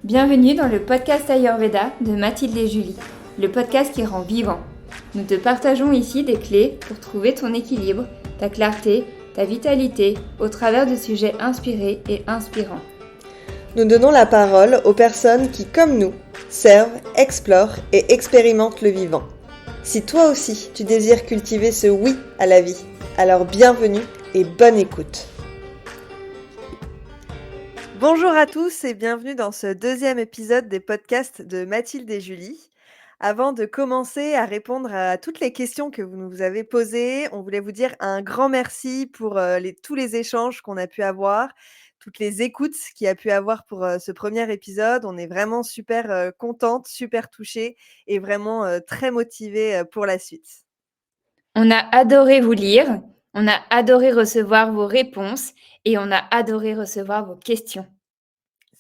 Bienvenue dans le podcast Ayurveda de Mathilde et Julie, le podcast qui rend vivant. Nous te partageons ici des clés pour trouver ton équilibre, ta clarté, ta vitalité au travers de sujets inspirés et inspirants. Nous donnons la parole aux personnes qui, comme nous, servent, explorent et expérimentent le vivant. Si toi aussi tu désires cultiver ce oui à la vie, alors bienvenue et bonne écoute. Bonjour à tous et bienvenue dans ce deuxième épisode des podcasts de Mathilde et Julie. Avant de commencer à répondre à toutes les questions que vous nous avez posées, on voulait vous dire un grand merci pour tous les échanges qu'on a pu avoir, toutes les écoutes qu'il y a pu avoir pour ce premier épisode. On est vraiment super contente, super touchée et vraiment très motivée pour la suite. On a adoré vous lire, on a adoré recevoir vos réponses et on a adoré recevoir vos questions.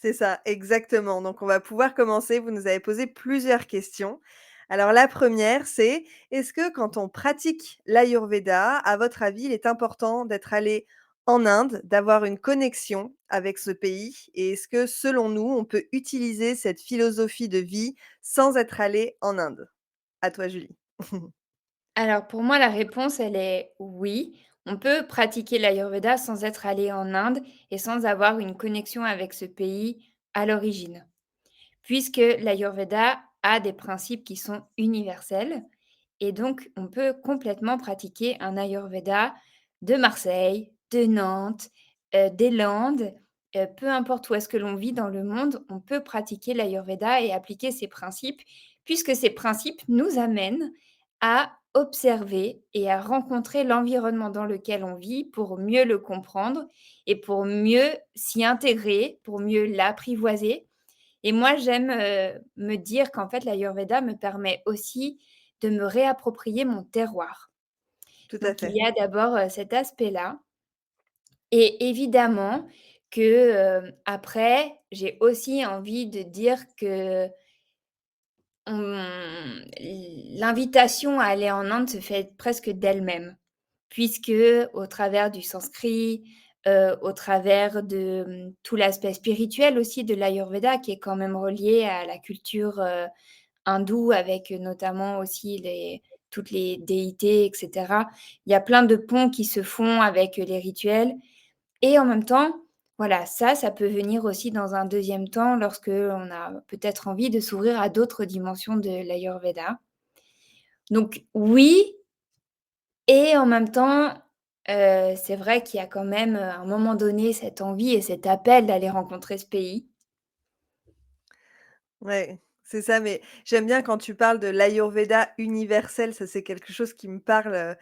C'est ça, exactement. Donc on va pouvoir commencer. Vous nous avez posé plusieurs questions. Alors la première, c'est: est-ce que quand on pratique l'Ayurveda, à votre avis, il est important d'être allé en Inde, d'avoir une connexion avec ce pays? Et est-ce que, selon nous, on peut utiliser cette philosophie de vie sans être allé en Inde? À toi, Julie. Alors pour moi, la réponse, elle est oui. On peut pratiquer l'Ayurveda sans être allé en Inde et sans avoir une connexion avec ce pays à l'origine, puisque l'Ayurveda a des principes qui sont universels et donc on peut complètement pratiquer un Ayurveda de Marseille, de Nantes, des Landes, peu importe où est-ce que l'on vit dans le monde, on peut pratiquer l'Ayurveda et appliquer ces principes, puisque ces principes nous amènent à observer et à rencontrer l'environnement dans lequel on vit pour mieux le comprendre et pour mieux s'y intégrer, pour mieux l'apprivoiser. Et moi, j'aime, me dire qu'en fait, l'Ayurveda me permet aussi de me réapproprier mon terroir. Tout à Donc il fait. y a d'abord, cet aspect-là et évidemment que, après, j'ai aussi envie de dire que l'invitation à aller en Inde se fait presque d'elle-même. Puisque au travers du sanskrit, au travers de, tout l'aspect spirituel aussi de l'Ayurveda qui est quand même relié à la culture, hindoue avec, notamment aussi toutes les déités et cetera. Il y a plein de ponts qui se font avec, les rituels et en même temps, voilà, ça peut venir aussi dans un deuxième temps lorsque on a peut-être envie de s'ouvrir à d'autres dimensions de l'Ayurveda. Donc oui, et en même temps, c'est vrai qu'il y a quand même, à un moment donné, cette envie et cet appel d'aller rencontrer ce pays. Ouais, c'est ça, mais j'aime bien quand tu parles de l'Ayurveda universel, ça c'est quelque chose qui me parle,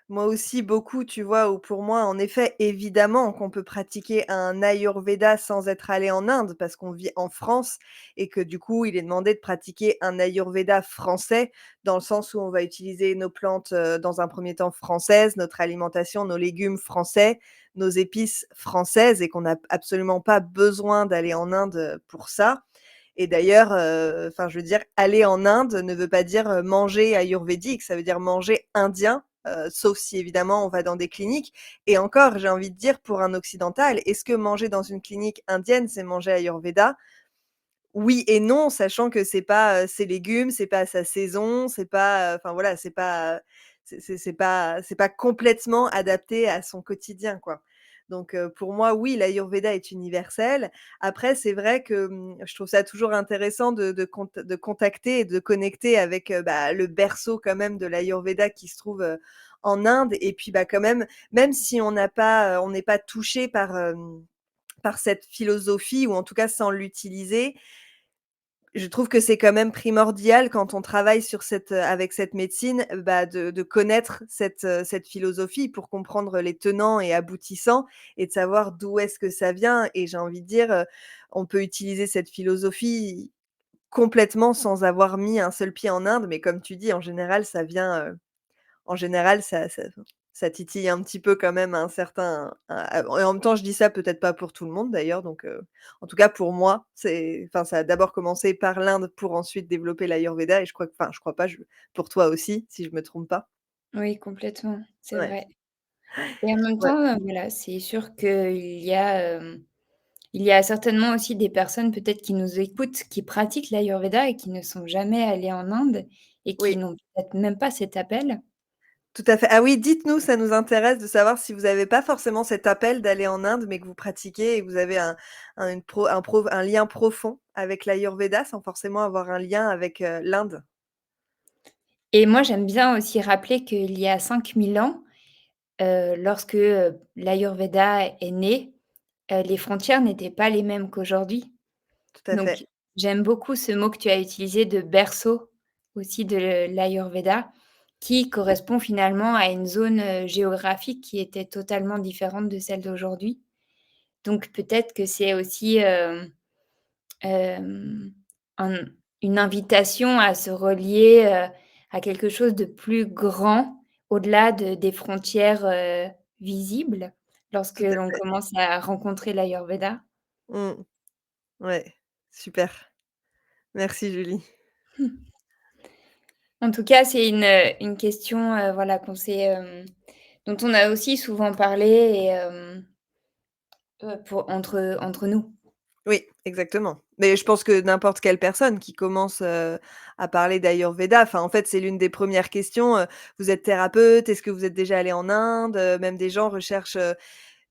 moi aussi beaucoup, tu vois? Où pour moi, en effet, évidemment qu'on peut pratiquer un Ayurveda sans être allé en Inde parce qu'on vit en France et que du coup, il est demandé de pratiquer un Ayurveda français, dans le sens où on va utiliser nos plantes, dans un premier temps françaises, notre alimentation, nos légumes français, nos épices françaises et qu'on n'a absolument pas besoin d'aller en Inde, pour ça. Et d'ailleurs, enfin, je veux dire, aller en Inde ne veut pas dire, manger ayurvédique, ça veut dire manger indien, sauf si évidemment on va dans des cliniques et encore, j'ai envie de dire pour un occidental, est-ce que manger dans une clinique indienne, c'est manger ayurveda? Oui et non, sachant que c'est pas, ses légumes, c'est pas sa saison, c'est pas, enfin voilà, c'est pas, c'est pas complètement adapté à son quotidien, quoi. Donc pour moi, oui, l'ayurveda est universel. Après, c'est vrai que, je trouve ça toujours intéressant de contacter et de connecter avec, bah, le berceau quand même de l'ayurveda qui se trouve, en Inde et puis, bah, quand même, même si on n'est pas touché par cette philosophie ou en tout cas sans l'utiliser, je trouve que c'est quand même primordial quand on travaille sur avec cette médecine, bah, de connaître cette philosophie pour comprendre les tenants et aboutissants et de savoir d'où est-ce que ça vient et j'ai envie de dire, on peut utiliser cette philosophie complètement sans avoir mis un seul pied en Inde, mais comme tu dis, en général, ça vient, en général, ça titille un petit peu quand même un certain et en même temps, je dis ça peut-être pas pour tout le monde d'ailleurs, donc en tout cas pour moi, c'est enfin, ça a d'abord commencé par l'Inde pour ensuite développer l'Ayurveda et je crois que enfin, je crois pas, je pour toi aussi, si je me trompe pas? Oui, complètement, c'est Ouais, vrai et en même ouais. temps, voilà, c'est sûr qu'il y a, Il y a certainement aussi des personnes peut-être qui nous écoutent, qui pratiquent l'ayurveda et qui ne sont jamais allées en Inde et qui Oui. n'ont peut-être même pas cet appel. Tout à fait. Ah oui, dites-nous, ça nous intéresse de savoir si vous avez pas forcément cet appel d'aller en Inde, mais que vous pratiquez et que vous avez un lien profond avec l'Ayurveda, sans forcément avoir un lien avec, l'Inde. Et moi, j'aime bien aussi rappeler qu'il y a 5 000 ans, lorsque, l'ayurveda est né, les frontières n'étaient pas les mêmes qu'aujourd'hui. Tout à Donc fait, j'aime beaucoup ce mot que tu as utilisé de berceau aussi de l'ayurveda, qui correspond finalement à une zone, géographique qui était totalement différente de celle d'aujourd'hui. Donc peut-être que c'est aussi, hem, un une invitation à se relier, à quelque chose de plus grand, au-delà des frontières, visibles, lorsque tout à l'on fait. commence à rencontrer l'ayurveda. Mmh. Ouais, super. Merci Julie. En tout cas, c'est une question, voilà, dont on a aussi souvent parlé et pour entre nous. Oui, exactement. Mais je pense que n'importe quelle personne qui commence, à parler d'Ayurveda, enfin, en fait, c'est l'une des premières questions, vous êtes thérapeute? Est-ce que vous êtes déjà allé en Inde? Même des gens recherchent,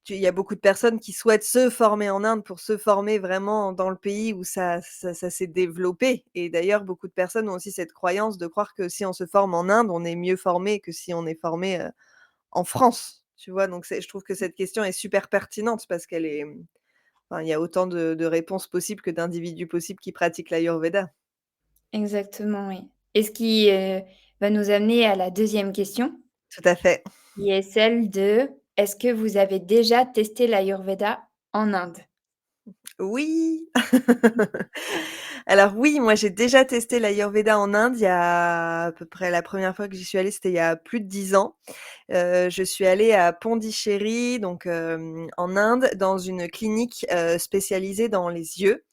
il y a beaucoup de personnes qui souhaitent se former en Inde pour se former vraiment dans le pays où ça s'est développé et d'ailleurs beaucoup de personnes ont aussi cette croyance de croire que si on se forme en Inde, on est mieux formé que si on est formé, en France, tu vois? Donc je trouve que cette question est super pertinente parce qu'elle est, enfin, il y a autant de réponses possibles que d'individus possibles qui pratiquent l'Ayurveda. Exactement, oui. Et ce qui, va nous amener à la deuxième question, Tout à fait. qui est celle de: est-ce que vous avez déjà testé l'ayurveda en Inde? Oui! Alors oui, moi j'ai déjà testé l'Ayurveda en Inde il y a à peu près la première fois que j'y suis allée, c'était il y a plus de 10 ans. Je suis allée à Pondichéry, donc en Inde, dans une clinique, spécialisée dans les yeux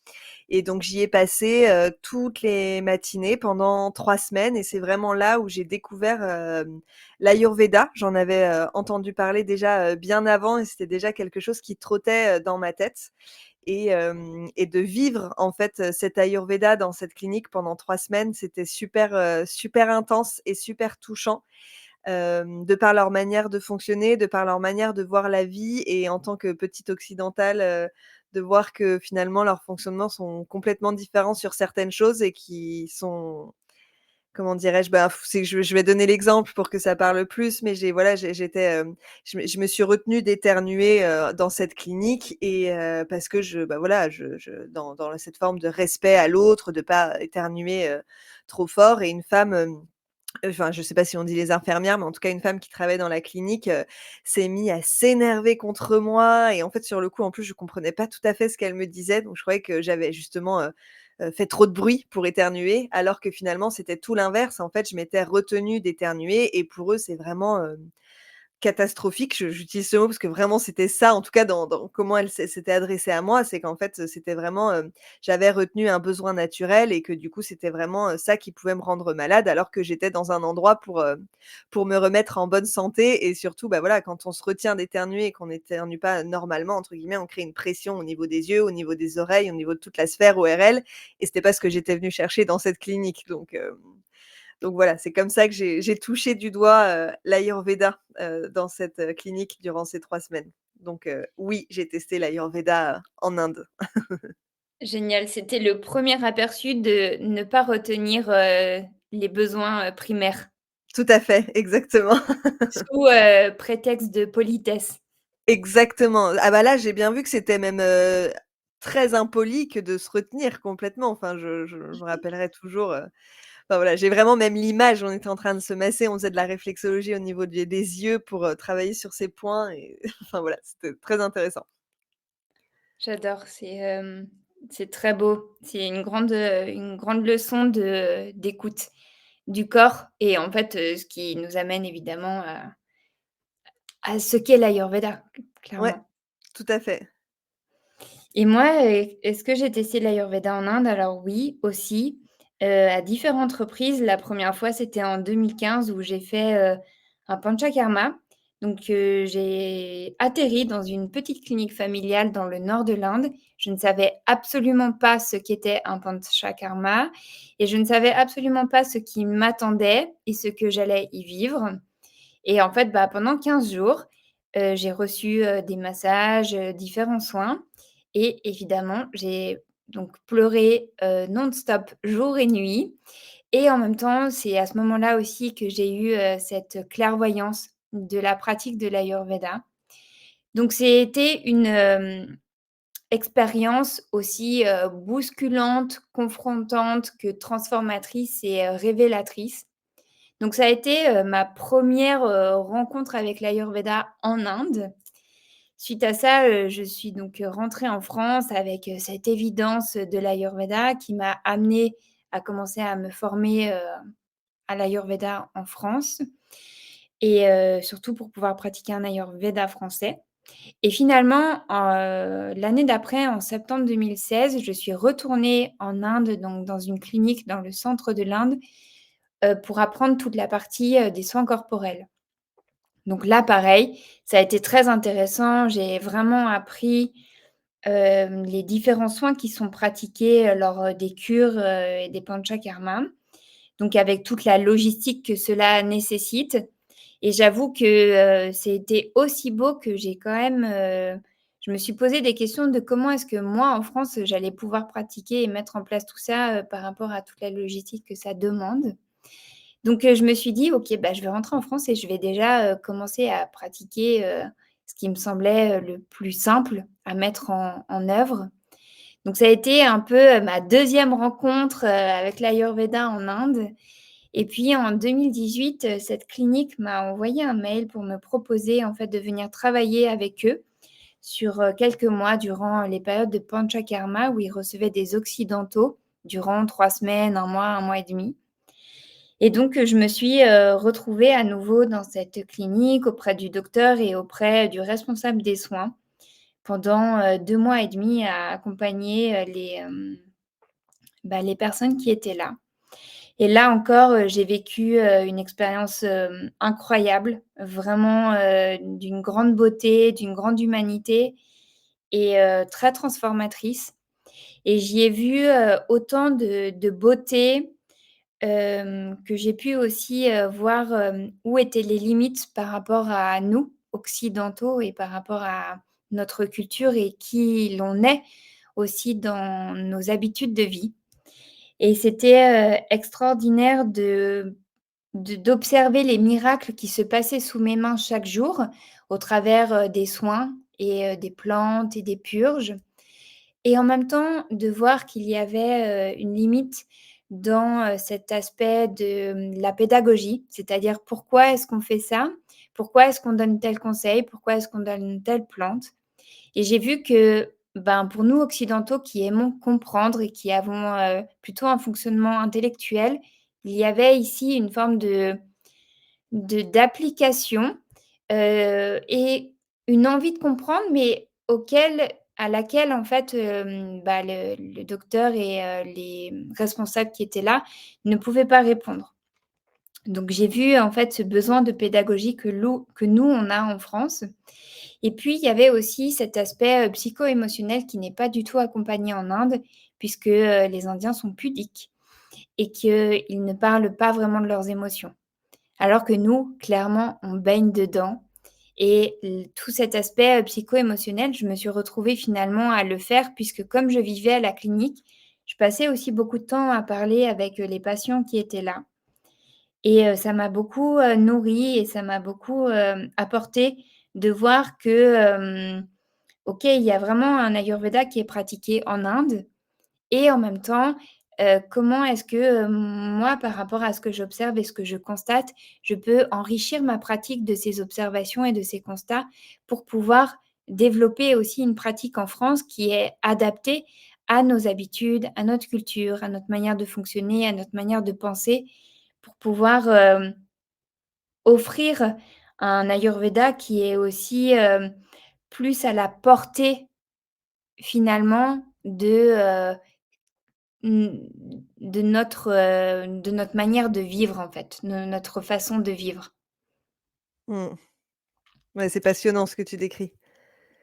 et donc j'y ai passé, toutes les matinées pendant 3 semaines et c'est vraiment là où j'ai découvert, l'Ayurveda. J'en avais, entendu parler déjà, bien avant et c'était déjà quelque chose qui trottait, dans ma tête et de vivre en fait, cet ayurveda dans cette clinique pendant 3 semaines, c'était super, super intense et super touchant, de par leur manière de fonctionner, de par leur manière de voir la vie et en tant que petite occidentale, de voir que finalement leurs fonctionnements sont complètement différents sur certaines choses et qui sont comment dirais-je? Bah, c'est je vais donner l'exemple pour que ça parle plus, mais j'étais, je me suis retenue d'éternuer, dans cette clinique et parce que bah, voilà, je dans cette forme de respect à l'autre, de pas éternuer, trop fort et une femme, enfin, je sais pas si on dit les infirmières, mais en tout cas une femme qui travaille dans la clinique, s'est mis à s'énerver contre moi et en fait, sur le coup, en plus, je comprenais pas tout à fait ce qu'elle me disait, donc je croyais que j'avais justement, fait trop de bruit pour éternuer, alors que finalement, c'était tout l'inverse. En fait, je m'étais retenue d'éternuer et pour eux, c'est vraiment, catastrophique, j'utilise ce mot parce que vraiment c'était ça, en tout cas dans comment elle s'était adressée à moi, c'est qu'en fait, c'était vraiment, j'avais retenu un besoin naturel et que du coup, c'était vraiment, ça qui pouvait me rendre malade alors que j'étais dans un endroit pour me remettre en bonne santé et surtout, bah, voilà, quand on se retient d'éternuer et qu'on n'éternue pas «normalement» entre guillemets, on crée une pression au niveau des yeux, au niveau des oreilles, au niveau de toute la sphère ORL et c'était pas ce que j'étais venue chercher dans cette clinique donc voilà, c'est comme ça que j'ai touché du doigt, l'ayurveda, dans cette, clinique durant ces 3 semaines. Donc oui, j'ai testé l'ayurveda, en Inde. Génial, c'était le premier aperçu de ne pas retenir, les besoins, primaires, Tout à fait, exactement. sous, prétexte de politesse. Exactement. Ah bah là, j'ai bien vu que c'était même, très impoli que de se retenir complètement. Enfin, je me rappellerai toujours, enfin voilà, j'ai vraiment même l'image, on était en train de se masser, on faisait de la réflexologie au niveau des yeux pour, travailler sur ces points et enfin voilà, c'était très intéressant. J'adore, c'est très beau. C'est une grande leçon d'écoute du corps et en fait, ce qui nous amène évidemment à ce qu'est l'ayurveda, Ouais, clairement. tout à fait. Et moi, est-ce que j'ai testé l'ayurveda en Inde? Alors oui, aussi, à différentes reprises. La première fois, c'était en 2015 où j'ai fait, un panchakarma. Donc, j'ai atterri dans une petite clinique familiale dans le nord de l'Inde. Je ne savais absolument pas ce qu'était un panchakarma et je ne savais absolument pas ce qui m'attendait et ce que j'allais y vivre. Et en fait, bah, pendant 15 jours, j'ai reçu, des massages, différents soins et évidemment, j'ai donc pleuré, non-stop jour et nuit et en même temps, c'est à ce moment-là aussi que j'ai eu, cette clairvoyance de la pratique de l'Ayurveda. Donc c'était une, expérience aussi, bousculante, confrontante que transformatrice et révélatrice. Donc ça a été, ma première re rencontre avec l'Ayurveda en Inde. Suite à ça, je suis donc, rentrée en France avec, cette évidence de l'Ayurveda qui m'a amenée à commencer à me former, à l'Ayurveda en France et surtout pour pouvoir pratiquer un Ayurveda français et finalement, l'année d'après, en septembre 2016, je suis retournée en Inde, donc dans une clinique dans le centre de l'Inde, pour apprendre toute la partie, des soins corporels. Donc là, pareil, ça a été très intéressant. J'ai vraiment appris, les différents soins qui sont pratiqués, lors, des cures, et des panchakarmas. Donc avec toute la logistique que cela nécessite et j'avoue que, c'était aussi beau que j'ai quand même, je me suis posé des questions de comment est-ce que moi, en France, j'allais pouvoir pratiquer et mettre en place tout ça, par rapport à toute la logistique que ça demande. Donc je me suis dit: «OK, bah, je vais rentrer en France et je vais déjà, commencer à pratiquer, ce qui me semblait, le plus simple à mettre en œuvre». Donc ça a été un peu, ma deuxième rencontre, avec l'Ayurveda en Inde et puis en 2018, cette clinique m'a envoyé un mail pour me proposer en fait de venir travailler avec eux sur, quelques mois durant les périodes de panchakarma où ils recevaient des occidentaux durant 3 semaines, un mois et demi. Et donc, je me suis, retrouvée à nouveau dans cette clinique auprès du docteur et auprès du responsable des soins pendant, 2 mois et demi à accompagner, les personnes qui étaient là. Et là encore, j'ai vécu, une expérience, incroyable, vraiment, d'une grande beauté, d'une grande humanité et très transformatrice. Et j'y ai vu, autant de beauté, que j'ai pu aussi, voir, où étaient les limites par rapport à nous, occidentaux et par rapport à notre culture et qui l'on est aussi dans nos habitudes de vie. Et c'était, extraordinaire d'observer les miracles qui se passaient sous mes mains chaque jour, au travers, des soins et des plantes et des purges et en même temps de voir qu'il y avait, une limite dans, cet aspect de, la pédagogie. C'est-à-dire pourquoi est-ce qu'on fait ça? Pourquoi est-ce qu'on donne tel conseil? Pourquoi est-ce qu'on donne telle plante? Et j'ai vu que, ben, pour nous occidentaux qui aimons comprendre et qui avons, plutôt un fonctionnement intellectuel, il y avait ici une forme d'application, et une envie de comprendre, mais à laquelle en fait, le docteur et les responsables qui étaient là ne pouvaient pas répondre. Donc j'ai vu en fait ce besoin de pédagogie que nous on a en France et puis, il y avait aussi cet aspect, psycho-émotionnel qui n'est pas du tout accompagné en Inde, puisque, les Indiens sont pudiques et qu'ils ne parlent pas vraiment de leurs émotions. Alors que nous, clairement, on baigne dedans et tout cet aspect, psycho-émotionnel, je me suis retrouvée finalement à le faire puisque comme je vivais à la clinique, je passais aussi beaucoup de temps à parler avec, les patients qui étaient là et ça m'a beaucoup, nourrie et ça m'a beaucoup, apporté de voir que, OK, il y a vraiment un ayurveda qui est pratiqué en Inde et en même temps, comment est-ce que, moi, par rapport à ce que j'observe et ce que je constate, je peux enrichir ma pratique de ces observations et de ces constats pour pouvoir développer aussi une pratique en France qui est adaptée à nos habitudes, à notre culture, à notre manière de fonctionner, à notre manière de penser, pour pouvoir, offrir un ayurveda qui est aussi, plus à la portée finalement mmh, de notre manière de vivre en fait, notre façon de vivre. Mmh. Ouais, c'est passionnant ce que tu décris.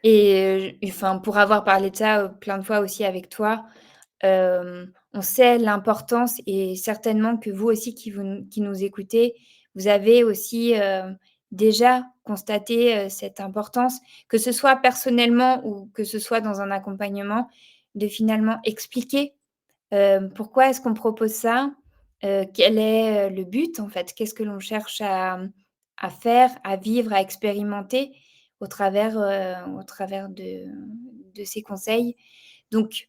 Et enfin, pour avoir parlé de ça, plein de fois aussi avec toi, on sait l'importance et certainement que vous aussi qui nous écoutez, vous avez aussi, déjà constaté, cette importance, que ce soit personnellement ou que ce soit dans un accompagnement, de finalement expliquer, pourquoi est-ce qu'on propose ça? Quel est, le but en fait? Qu'est-ce que l'on cherche à faire, à vivre, à expérimenter au travers de ces conseils? Donc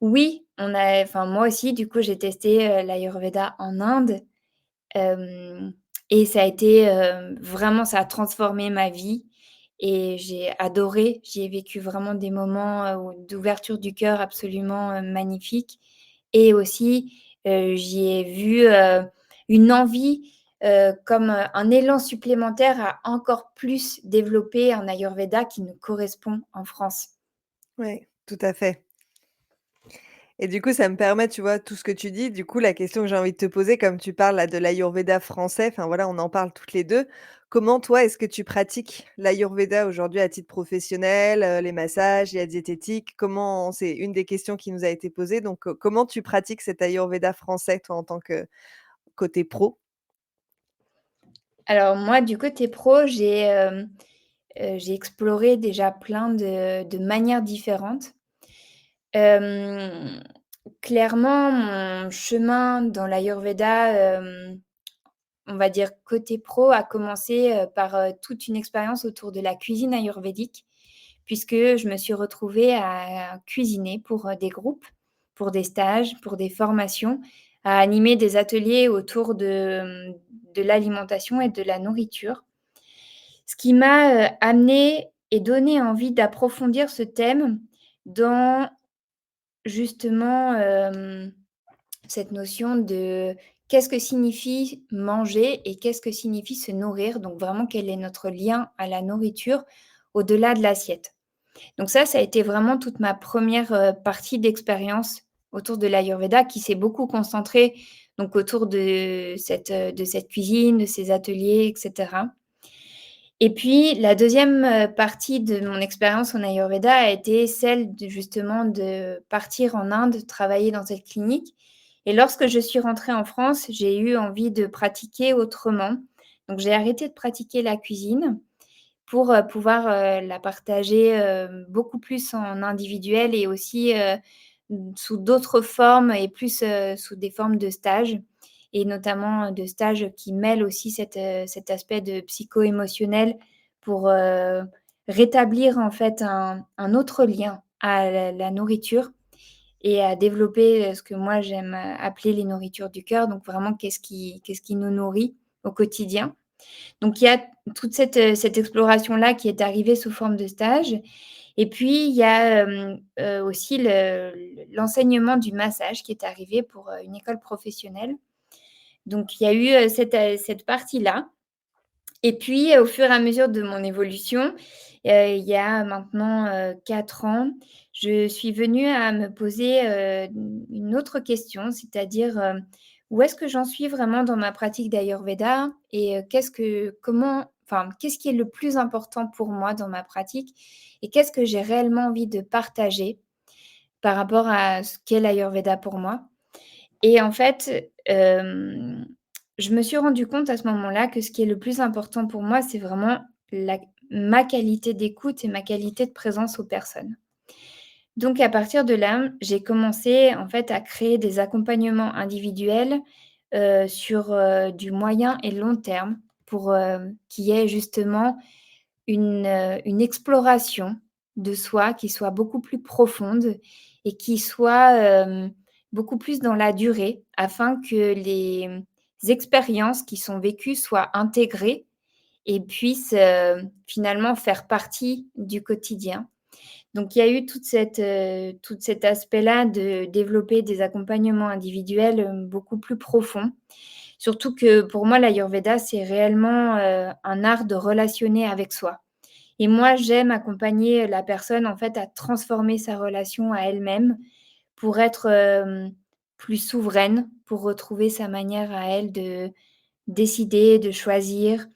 oui, on a enfin moi aussi du coup j'ai testé, l'ayurveda en Inde, hem et ça a été, vraiment ça a transformé ma vie et j'ai adoré. J'y ai vécu vraiment des moments, d'ouverture du cœur absolument, magnifiques et aussi, j'y ai vu, une envie, comme, un élan supplémentaire à encore plus développer un ayurveda qui nous correspond en France. Ouais, tout à fait. Et du coup, ça me permet, tu vois, tout ce que tu dis, du coup, la question que j'ai envie de te poser, comme tu parles là de l'ayurveda français, enfin voilà, on en parle toutes les 2. Comment toi, est-ce que tu pratiques l'ayurveda aujourd'hui à titre professionnel, les massages, la diététique? Comment c'est une des questions qui nous a été posée, donc comment tu pratiques cet ayurveda français, toi, en tant que côté pro? Alors moi, du côté pro, j'ai exploré déjà plein de manières différentes. Hem, Clairement, mon chemin dans l'ayurveda, on va dire côté pro, a commencé, par, toute une expérience autour de la cuisine ayurvédique, puisque je me suis retrouvée à cuisiner pour, des groupes, pour des stages, pour des formations, à animer des ateliers autour de l'alimentation et de la nourriture. Ce qui m'a, amenée et donné envie d'approfondir ce thème dans justement, cette notion de qu'est-ce que signifie manger et qu'est-ce que signifie se nourrir? Donc vraiment quel est notre lien à la nourriture au-delà de l'assiette? Donc ça a été vraiment toute ma première partie d'expérience autour de l'ayurveda qui s'est beaucoup concentrée donc autour de cette cuisine, de ces ateliers et cetera. Et puis la deuxième partie de mon expérience en ayurveda a été celle de justement de partir en Inde, travailler dans cette clinique et lorsque je suis rentrée en France, j'ai eu envie de pratiquer autrement. Donc j'ai arrêté de pratiquer la cuisine pour, pouvoir, la partager, beaucoup plus en individuel et aussi, sous d'autres formes et plus, sous des formes de stages et notamment, de stages qui mêlent aussi cet aspect de psycho-émotionnel pour, rétablir en fait un autre lien à la nourriture et à développer, ce que moi j'aime, appeler les nourritures du cœur. Donc vraiment qu'est-ce qui nous nourrit au quotidien. Donc il y a toute cette exploration-là qui est arrivée sous forme de stage et puis il y a, aussi l'enseignement du massage qui est arrivé pour, une école professionnelle. Donc il y a eu, cette partie-là et puis, au fur et à mesure de mon évolution, il y a maintenant, 4 ans, je suis venue à me poser, une autre question, c'est-à-dire, où est-ce que j'en suis vraiment dans ma pratique d'ayurveda et qu'est-ce qui est le plus important pour moi dans ma pratique et qu'est-ce que j'ai réellement envie de partager par rapport à ce qu'est l'ayurveda pour moi? Et en fait, je me suis rendu compte à ce moment-là que ce qui est le plus important pour moi, c'est vraiment la ma qualité d'écoute et ma qualité de présence aux personnes. Donc à partir de là, j'ai commencé en fait à créer des accompagnements individuels, sur, du moyen et long terme pour, qu'il y ait justement une exploration de soi qui soit beaucoup plus profonde et qui soit, beaucoup plus dans la durée afin que les expériences qui sont vécues soient intégrées et puissent, finalement faire partie du quotidien. Donc il y a eu tout cet aspect-là de développer des accompagnements individuels, beaucoup plus profonds. Surtout que pour moi l'ayurveda, c'est réellement, un art de relationner avec soi. Et moi, j'aime accompagner la personne, en fait, à transformer sa relation à elle-même pour être, plus souveraine, pour retrouver sa manière à elle de décider, de choisir,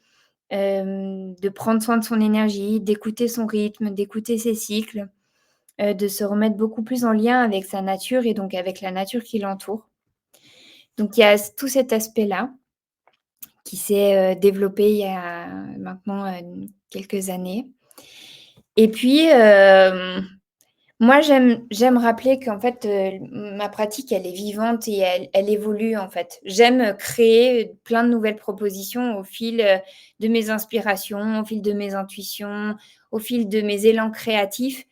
de prendre soin de son énergie, d'écouter son rythme, d'écouter ses cycles, de se remettre beaucoup plus en lien avec sa nature et donc avec la nature qui l'entoure. Donc il y a tout cet aspect-là qui s'est, développé il y a maintenant, quelques années et puis, moi j'aime rappeler qu'en fait, ma pratique elle est vivante et elle évolue en fait. J'aime créer plein de nouvelles propositions au fil, de mes inspirations, au fil de mes intuitions, au fil de mes élans créatifs.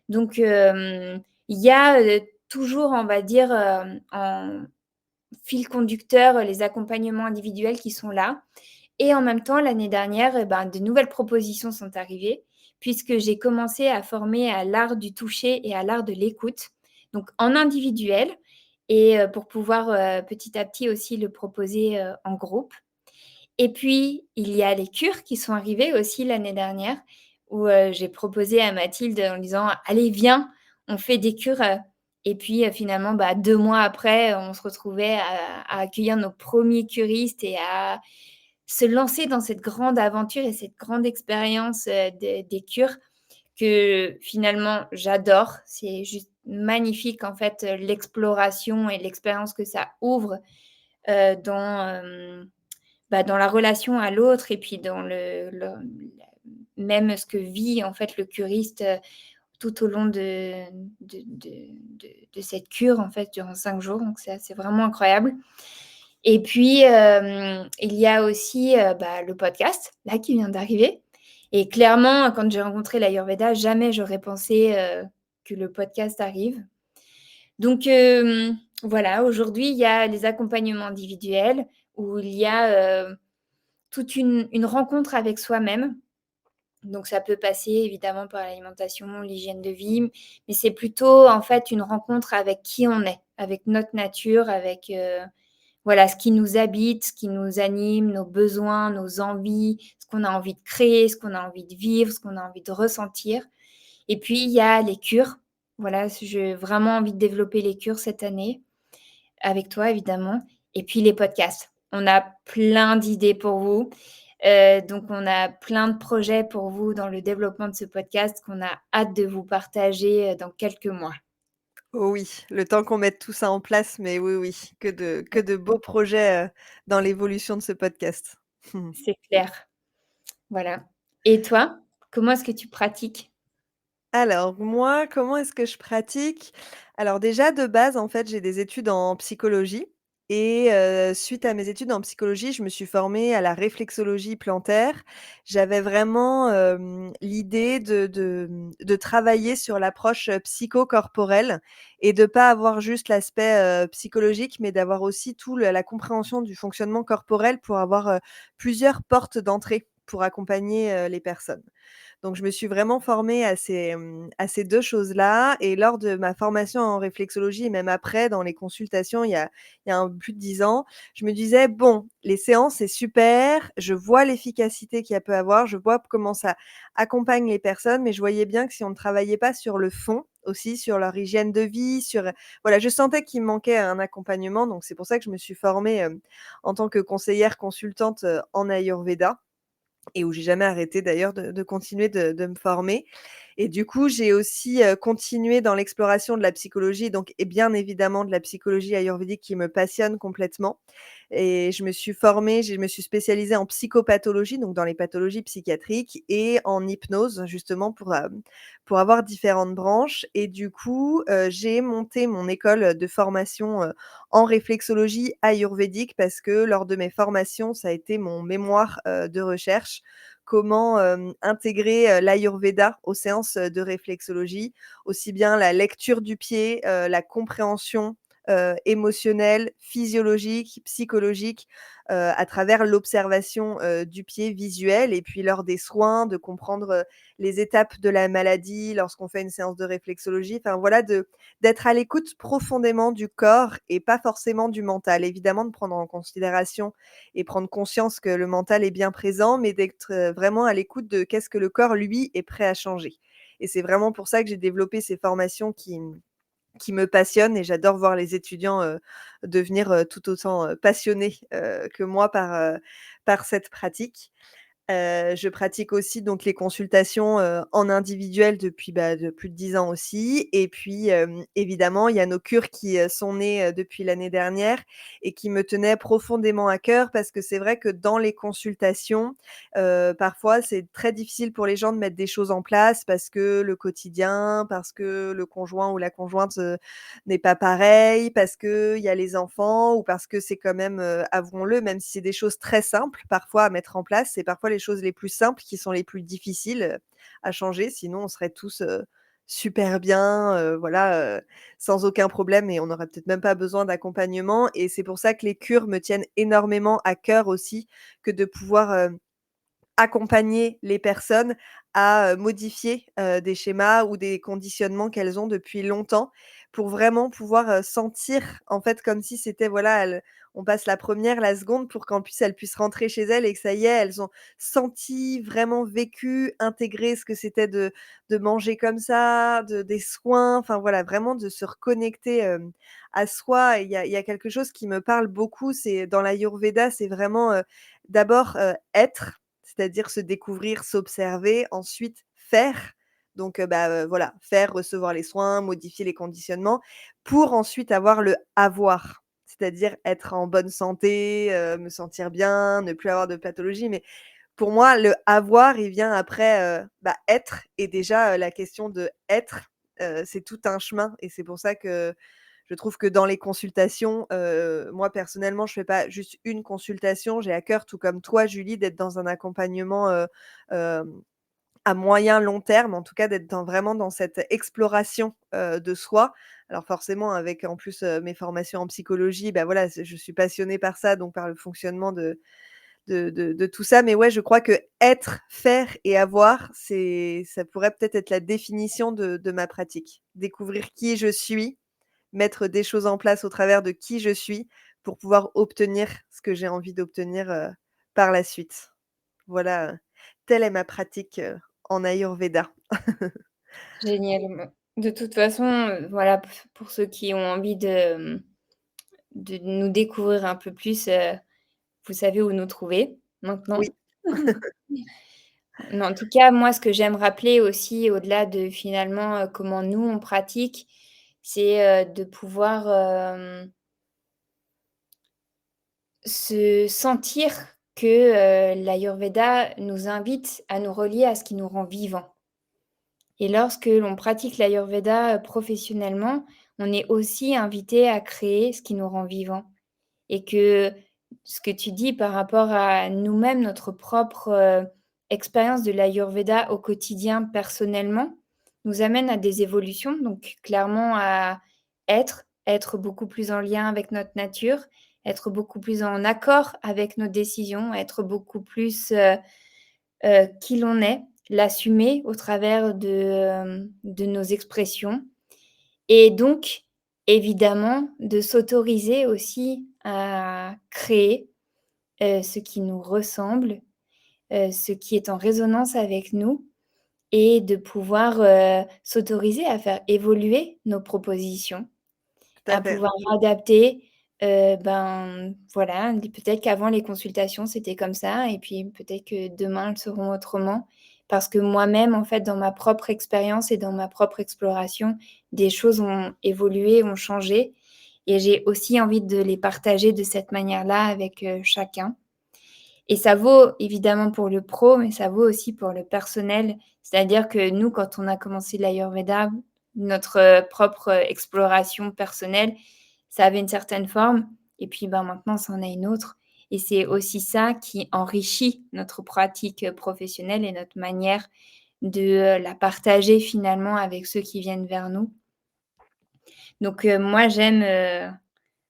Donc, il y a, toujours on va dire, en fil conducteur, les accompagnements individuels qui sont là et en même temps l'année dernière et ben, de nouvelles propositions sont arrivées puisque j'ai commencé à former à l'art du toucher et à l'art de l'écoute, donc en individuel et pour pouvoir, petit à petit aussi le proposer, en groupe. Et puis, il y a les cures qui sont arrivées aussi l'année dernière où, j'ai proposé à Mathilde en lui disant: «Allez viens, on fait des cures», et puis, finalement, bah, 2 mois après, on se retrouvait à accueillir nos premiers curistes et à se lancer dans cette grande aventure et cette grande expérience, des cures que finalement j'adore. C'est juste magnifique en fait, l'exploration et l'expérience que ça ouvre, dans, bah, dans la relation à l'autre et puis dans même ce que vit en fait le curiste, tout au long de cette cure en fait durant 5 jours, donc c'est vraiment incroyable et puis, il y a aussi, bah, le podcast là qui vient d'arriver et clairement quand j'ai rencontré l'Ayurveda, jamais j'aurais pensé, que le podcast arrive. Donc, voilà, aujourd'hui il y a les accompagnements individuels où il y a, toute une rencontre avec soi-même. Donc ça peut passer évidemment par l'alimentation, l'hygiène de vie, mais c'est plutôt en fait une rencontre avec qui on est, avec notre nature, avec, voilà, ce qui nous habite, ce qui nous anime, nos besoins, nos envies, ce qu'on a envie de créer, ce qu'on a envie de vivre, ce qu'on a envie de ressentir. Et puis il y a les cures. Voilà, j'ai vraiment envie de développer les cures cette année, avec toi évidemment et puis les podcasts. On a plein d'idées pour vous, donc on a plein de projets pour vous dans le développement de ce podcast qu'on a hâte de vous partager, dans quelques mois. Oh oui, le temps qu'on mette tout ça en place, mais oui, oui, que de beaux projets, dans l'évolution de ce podcast. C'est clair, voilà. Et toi, comment est-ce que tu pratiques? Alors moi, comment est-ce que je pratique? Alors déjà de base, en fait, j'ai des études en psychologie et suite à mes études en psychologie, je me suis formée à la réflexologie plantaire. J'avais vraiment, l'idée de travailler sur l'approche, psychocorporelle et de pas avoir juste l'aspect, psychologique, mais d'avoir aussi tout le la compréhension du fonctionnement corporel pour avoir, plusieurs portes d'entrée pour accompagner, les personnes. Donc je me suis vraiment formée à ces 2 choses-là et lors de ma formation en réflexologie et même après dans les consultations il y a un plus de 10 ans, je me disais: «Bon, les séances, c'est super, je vois l'efficacité qu'il y a peut avoir, je vois comment ça accompagne les personnes», mais je voyais bien que si on ne travaillait pas sur le fond, aussi sur leur hygiène de vie, sur, voilà, je sentais qu'il me manquait un accompagnement, donc c'est pour ça que je me suis formée, en tant que conseillère consultante, en ayurveda et où j'ai jamais arrêté d'ailleurs de continuer de me former et du coup, j'ai aussi, continué dans l'exploration de la psychologie donc et bien évidemment de la psychologie ayurvédique qui me passionne complètement et je me suis spécialisée en psychopathologie, donc dans les pathologies psychiatriques et en hypnose justement pour avoir différentes branches et du coup, j'ai monté mon école, de formation, en réflexologie ayurvédique parce que lors de mes formations, ça a été mon mémoire, de recherche. Comment, intégrer, l'ayurveda aux séances, de réflexologie, aussi bien la lecture du pied, la compréhension, émotionnelle, physiologique, psychologique, à travers l'observation, du pied visuel et puis lors des soins, de comprendre, les étapes de la maladie lorsqu'on fait une séance de réflexologie. Enfin voilà, d'être à l'écoute profondément du corps et pas forcément du mental. Évidemment de prendre en considération et prendre conscience que le mental est bien présent, mais d'être, vraiment à l'écoute de qu'est-ce que le corps, lui, est prêt à changer et c'est vraiment pour ça que j'ai développé ces formations qui me passionnent et j'adore voir les étudiants, devenir, tout autant, passionnés, que moi par cette pratique. Je pratique aussi donc les consultations, en individuel depuis, de plus de 10 ans aussi et puis, évidemment, il y a nos cures qui, sont nées, depuis l'année dernière et qui me tenaient profondément à cœur parce que c'est vrai que dans les consultations, parfois, c'est très difficile pour les gens de mettre des choses en place parce que le quotidien, parce que le conjoint ou la conjointe, n'est pas pareil, parce qu'il y a les enfants ou parce que c'est quand même, avouons-le, même si c'est des choses très simples parfois à mettre en place, c'est parfois les choses les plus simples qui sont les plus difficiles, à changer. Sinon on serait tous, super bien, voilà, sans aucun problème et on n'aurait peut-être même pas besoin d'accompagnement et c'est pour ça que les cures me tiennent énormément à cœur aussi, que de pouvoir, accompagner les personnes à, modifier, des schémas ou des conditionnements qu'elles ont depuis longtemps pour vraiment pouvoir, sentir en fait comme si c'était voilà, elles on passe la première, la seconde pour elles puissent rentrer chez elles et que ça y est, elles ont senti, vraiment vécu, intégré ce que c'était de manger comme ça, des soins, enfin voilà, vraiment de se reconnecter, à soi. Et il y a quelque chose qui me parle beaucoup, c'est dans l'Ayurveda, c'est vraiment, d'abord, être, c'est-à-dire se découvrir, s'observer, ensuite faire. Donc, voilà, faire, recevoir les soins, modifier les conditionnements pour ensuite avoir le avoir. C'est-à-dire être en bonne santé, me sentir bien, ne plus avoir de pathologie. Mais pour moi, le avoir, il vient après, être et déjà, la question de être, c'est tout un chemin et c'est pour ça que je trouve que dans les consultations, moi personnellement, je fais pas juste une consultation. J'ai à cœur, tout comme toi Julie, d'être dans un accompagnement, hem, à moyen long terme, en tout cas d'être vraiment dans cette exploration, de soi. Alors forcément avec en plus, mes formations en psychologie, bah, voilà, je suis passionnée par ça, donc par le fonctionnement de tout ça. Mais ouais, je crois que être, faire et avoir, ça pourrait peut-être être la définition de ma pratique. Découvrir qui je suis, mettre des choses en place au travers de qui je suis pour pouvoir obtenir ce que j'ai envie d'obtenir, par la suite. Voilà, telle est ma pratique, en Ayurveda. Génial. De toute façon, voilà, pour ceux qui ont envie de nous découvrir un peu plus, vous savez où nous trouver Oui, maintenant. Mais en tout cas, moi, ce que j'aime rappeler aussi, au-delà de finalement, comment nous on pratique, c'est, de pouvoir, se sentir que, l'Ayurveda nous invite à nous relier à ce qui nous rend vivants. Et lorsque l'on pratique l'Ayurveda, professionnellement, on est aussi invité à créer ce qui nous rend vivants. Et que ce que tu dis par rapport à nous-mêmes, notre propre, expérience de l'Ayurveda au quotidien personnellement, nous amène à des évolutions, donc clairement à être beaucoup plus en lien avec notre nature, être beaucoup plus en accord avec nos décisions, être beaucoup plus, qui l'on est, l'assumer au travers de nos expressions et donc évidemment de s'autoriser aussi à créer, ce qui nous ressemble, ce qui est en résonance avec nous et de pouvoir, s'autoriser à faire évoluer nos propositions, tout à à fait. pouvoir adapter, ben, voilà, peut-être qu'avant les consultations, c'était comme ça et puis peut-être que demain, elles seront autrement. Parce que moi-même, en fait, dans ma propre expérience et dans ma propre exploration, des choses ont évolué, ont changé et j'ai aussi envie de les partager de cette manière-là avec, chacun. Et ça vaut évidemment pour le pro, mais ça vaut aussi pour le personnel. C'est-à-dire que nous, quand on a commencé l'Ayurveda, notre, propre, exploration personnelle, ça avait une certaine forme et puis, ben, maintenant ça en a une autre et c'est aussi ça qui enrichit notre pratique, professionnelle et notre manière de, la partager finalement avec ceux qui viennent vers nous. Donc, moi j'aime,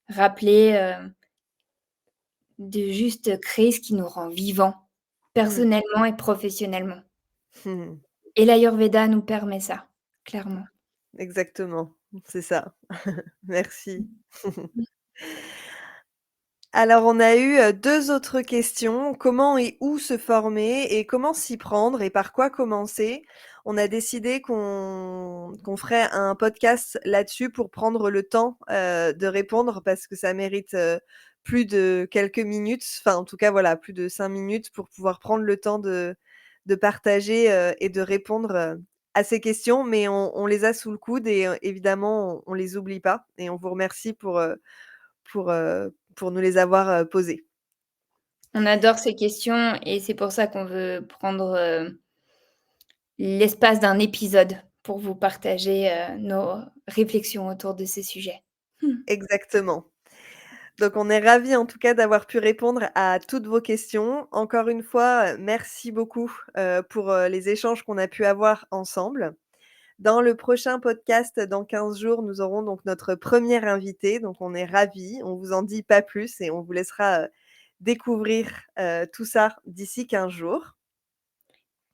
rappeler, de juste créer ce qui nous rend vivants, Mmh. personnellement et professionnellement. Mmh. Et l'Ayurveda nous permet ça, clairement. Exactement, c'est ça. Merci. Mmh. Alors on a eu, 2 autres questions. Comment et où se former et comment s'y prendre et par quoi commencer? On a décidé qu'on ferait un podcast là-dessus pour prendre le temps, de répondre parce que ça mérite, plus de quelques minutes, enfin, en tout cas, voilà, plus de 5 minutes pour pouvoir prendre le temps de partager, et de répondre, à ces questions. Mais on les a sous le coude et évidemment, on les oublie pas et on vous remercie pour nous les avoir, posées. On adore ces questions et c'est pour ça qu'on veut prendre, l'espace d'un épisode pour vous partager, nos réflexions autour de ces sujets. Exactement. Donc on est ravis en tout cas d'avoir pu répondre à toutes vos questions. Encore une fois, merci beaucoup, pour, les échanges qu'on a pu avoir ensemble. Dans le prochain podcast, dans 15 jours, nous aurons donc notre première invitée, donc on est ravis. On vous en dit pas plus et on vous laissera, découvrir, tout ça d'ici 15 jours.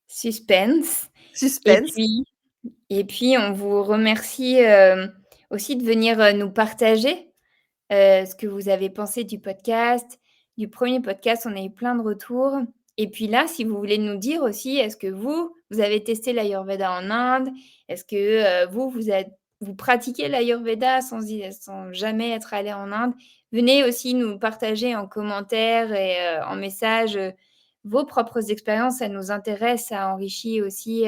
Suspense et Suspense, puis on vous remercie, aussi de venir, nous partager, ce que vous avez pensé du podcast. Du premier podcast, on a eu plein de retours et puis là, si vous voulez nous dire aussi, est-ce que vous avez testé l'ayurveda en Inde? Est-ce que, vous pratiquez l'ayurveda sans jamais être allé en Inde? Venez aussi nous partager en commentaire et en message, vos propres expériences. Ça nous intéresse, ça enrichit aussi,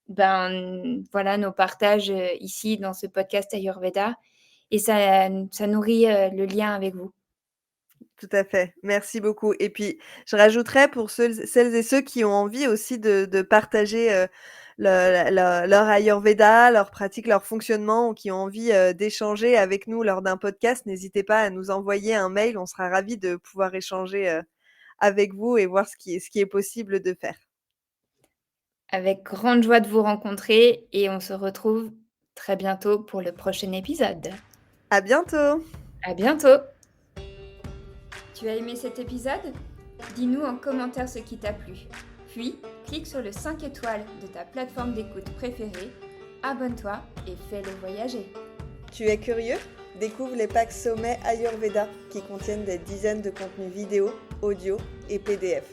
voilà, nos partages, ici dans ce podcast Ayurveda et ça nourrit, le lien avec vous. tout à fait. Merci beaucoup et puis je rajouterais pour celles et ceux qui ont envie aussi de partager, leur ayurveda, leur pratique, leur fonctionnement ou qui ont envie, d'échanger avec nous lors d'un podcast, n'hésitez pas à nous envoyer un mail. On sera ravis de pouvoir échanger, avec vous et voir ce qui est possible de faire. Avec grande joie de vous rencontrer et on se retrouve très bientôt pour le prochain épisode. À bientôt! À bientôt! Tu as aimé cet épisode? Dis-nous en commentaire ce qui t'a plu. Puis, clique sur le 5 étoiles de ta plateforme d'écoute préférée, abonne-toi et fais-le voyager. Tu es curieux? Découvre les packs Sommet Ayurveda qui contiennent des dizaines de contenus vidéo, audio et PDF,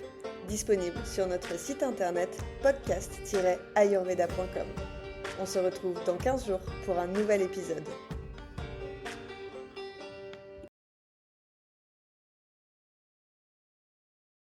disponibles sur notre site internet podcast-ayurveda.com. On se retrouve dans 15 jours pour un nouvel épisode.